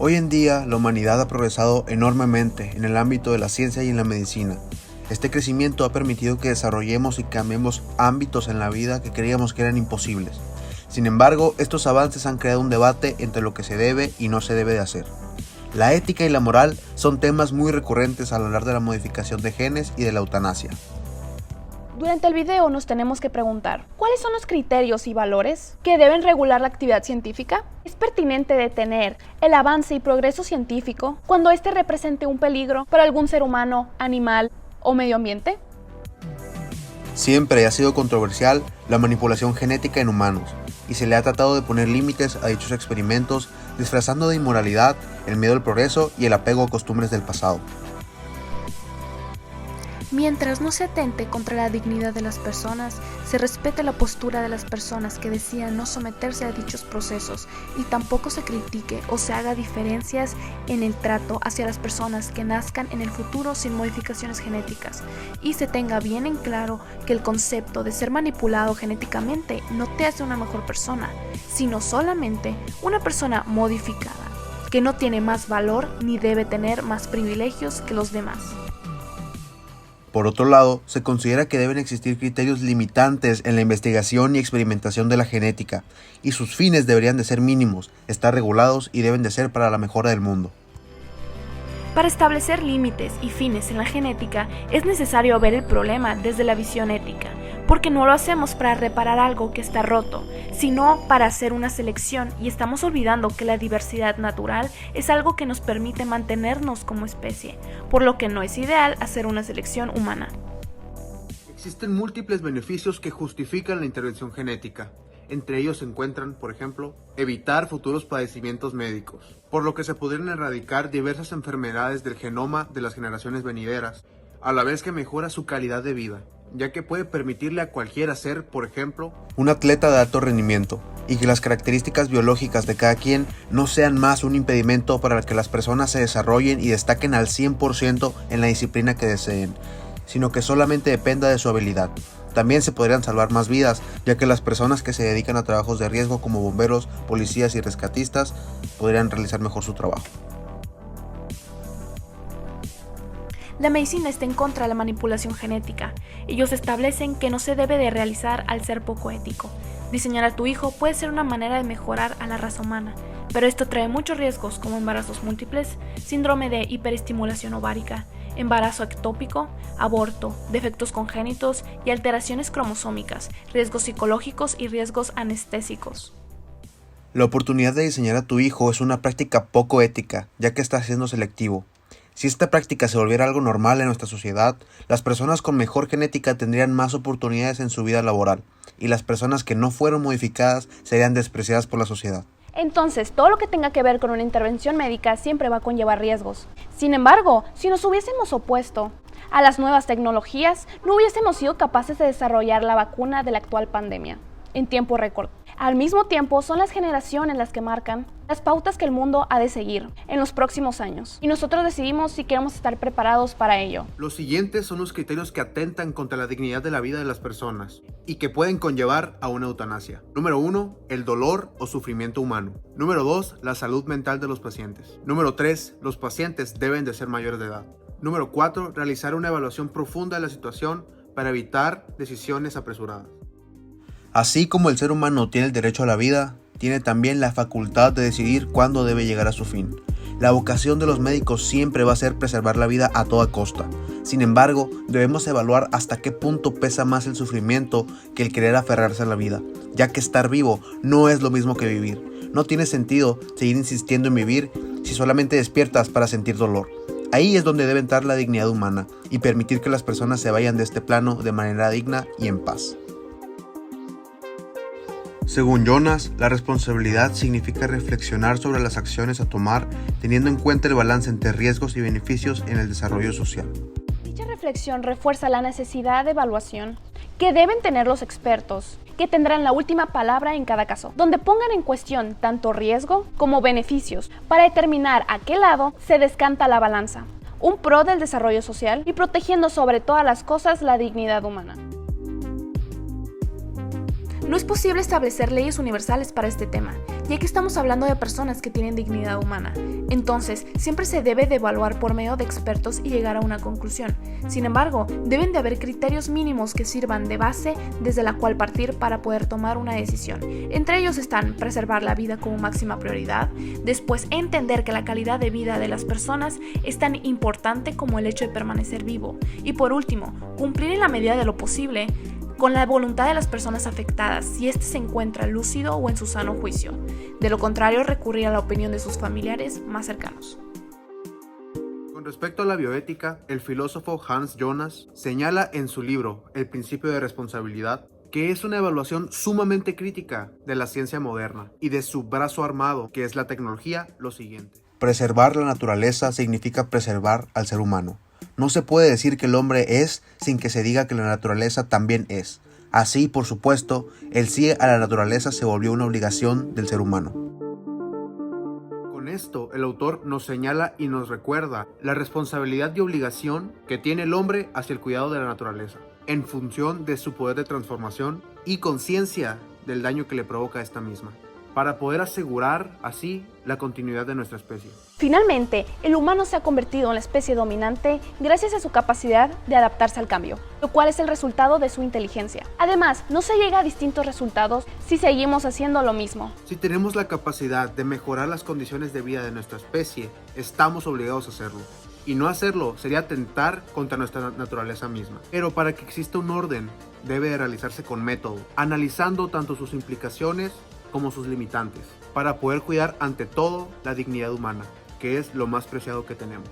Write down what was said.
Hoy en día, la humanidad ha progresado enormemente en el ámbito de la ciencia y en la medicina. Este crecimiento ha permitido que desarrollemos y cambiemos ámbitos en la vida que creíamos que eran imposibles. Sin embargo, estos avances han creado un debate entre lo que se debe y no se debe de hacer. La ética y la moral son temas muy recurrentes al hablar de la modificación de genes y de la eutanasia. Durante el video nos tenemos que preguntar, ¿cuáles son los criterios y valores que deben regular la actividad científica? ¿Es pertinente detener el avance y progreso científico cuando este represente un peligro para algún ser humano, animal o medio ambiente? Siempre ha sido controversial la manipulación genética en humanos, y se le ha tratado de poner límites a dichos experimentos, disfrazando de inmoralidad el miedo al progreso y el apego a costumbres del pasado. Mientras no se atente contra la dignidad de las personas, se respete la postura de las personas que decían no someterse a dichos procesos y tampoco se critique o se haga diferencias en el trato hacia las personas que nazcan en el futuro sin modificaciones genéticas, y se tenga bien en claro que el concepto de ser manipulado genéticamente no te hace una mejor persona, sino solamente una persona modificada, que no tiene más valor ni debe tener más privilegios que los demás. Por otro lado, se considera que deben existir criterios limitantes en la investigación y experimentación de la genética, y sus fines deberían de ser mínimos, estar regulados y deben de ser para la mejora del mundo. Para establecer límites y fines en la genética es necesario ver el problema desde la visión ética, porque no lo hacemos para reparar algo que está roto, sino para hacer una selección, y estamos olvidando que la diversidad natural es algo que nos permite mantenernos como especie, por lo que no es ideal hacer una selección humana. Existen múltiples beneficios que justifican la intervención genética. Entre ellos se encuentran, por ejemplo, evitar futuros padecimientos médicos, por lo que se podrían erradicar diversas enfermedades del genoma de las generaciones venideras, a la vez que mejora su calidad de vida, ya que puede permitirle a cualquiera ser, por ejemplo, un atleta de alto rendimiento, y que las características biológicas de cada quien no sean más un impedimento para que las personas se desarrollen y destaquen al 100% en la disciplina que deseen, sino que solamente dependa de su habilidad. También se podrían salvar más vidas, ya que las personas que se dedican a trabajos de riesgo como bomberos, policías y rescatistas podrían realizar mejor su trabajo. La medicina está en contra de la manipulación genética. Ellos establecen que no se debe de realizar al ser poco ético. Diseñar a tu hijo puede ser una manera de mejorar a la raza humana, pero esto trae muchos riesgos como embarazos múltiples, síndrome de hiperestimulación ovárica, embarazo ectópico, aborto, defectos congénitos y alteraciones cromosómicas, riesgos psicológicos y riesgos anestésicos. La oportunidad de diseñar a tu hijo es una práctica poco ética, ya que está siendo selectivo. Si esta práctica se volviera algo normal en nuestra sociedad, las personas con mejor genética tendrían más oportunidades en su vida laboral, y las personas que no fueron modificadas serían despreciadas por la sociedad. Entonces, todo lo que tenga que ver con una intervención médica siempre va a conllevar riesgos. Sin embargo, si nos hubiésemos opuesto a las nuevas tecnologías, no hubiésemos sido capaces de desarrollar la vacuna de la actual pandemia en tiempo récord. Al mismo tiempo, son las generaciones las que marcan las pautas que el mundo ha de seguir en los próximos años, y nosotros decidimos si queremos estar preparados para ello. Los siguientes son los criterios que atentan contra la dignidad de la vida de las personas y que pueden conllevar a una eutanasia. Número 1, el dolor o sufrimiento humano. Número 2, la salud mental de los pacientes. Número 3, los pacientes deben de ser mayores de edad. Número 4, realizar una evaluación profunda de la situación para evitar decisiones apresuradas. Así como el ser humano tiene el derecho a la vida, tiene también la facultad de decidir cuándo debe llegar a su fin. La vocación de los médicos siempre va a ser preservar la vida a toda costa. Sin embargo, debemos evaluar hasta qué punto pesa más el sufrimiento que el querer aferrarse a la vida, ya que estar vivo no es lo mismo que vivir. No tiene sentido seguir insistiendo en vivir si solamente despiertas para sentir dolor. Ahí es donde debe entrar la dignidad humana y permitir que las personas se vayan de este plano de manera digna y en paz. Según Jonas, la responsabilidad significa reflexionar sobre las acciones a tomar teniendo en cuenta el balance entre riesgos y beneficios en el desarrollo social. Dicha reflexión refuerza la necesidad de evaluación que deben tener los expertos, que tendrán la última palabra en cada caso, donde pongan en cuestión tanto riesgo como beneficios para determinar a qué lado se descanta la balanza, un pro del desarrollo social y protegiendo sobre todas las cosas la dignidad humana. No es posible establecer leyes universales para este tema, ya que estamos hablando de personas que tienen dignidad humana. Entonces, siempre se debe de evaluar por medio de expertos y llegar a una conclusión. Sin embargo, deben de haber criterios mínimos que sirvan de base desde la cual partir para poder tomar una decisión. Entre ellos están preservar la vida como máxima prioridad, después entender que la calidad de vida de las personas es tan importante como el hecho de permanecer vivo, y por último, cumplir en la medida de lo posible con la voluntad de las personas afectadas si éste se encuentra lúcido o en su sano juicio. De lo contrario, recurrir a la opinión de sus familiares más cercanos. Con respecto a la bioética, el filósofo Hans Jonas señala en su libro El principio de responsabilidad que es una evaluación sumamente crítica de la ciencia moderna y de su brazo armado, que es la tecnología, lo siguiente. Preservar la naturaleza significa preservar al ser humano. No se puede decir que el hombre es sin que se diga que la naturaleza también es. Así, por supuesto, el sí a la naturaleza se volvió una obligación del ser humano. Con esto, el autor nos señala y nos recuerda la responsabilidad y obligación que tiene el hombre hacia el cuidado de la naturaleza, en función de su poder de transformación y conciencia del daño que le provoca a esta misma, para poder asegurar así la continuidad de nuestra especie. Finalmente, el humano se ha convertido en la especie dominante gracias a su capacidad de adaptarse al cambio, lo cual es el resultado de su inteligencia. Además, no se llega a distintos resultados si seguimos haciendo lo mismo. Si tenemos la capacidad de mejorar las condiciones de vida de nuestra especie, estamos obligados a hacerlo. Y no hacerlo sería atentar contra nuestra naturaleza misma. Pero para que exista un orden, debe de realizarse con método, analizando tanto sus implicaciones como sus limitantes, para poder cuidar ante todo la dignidad humana, que es lo más preciado que tenemos.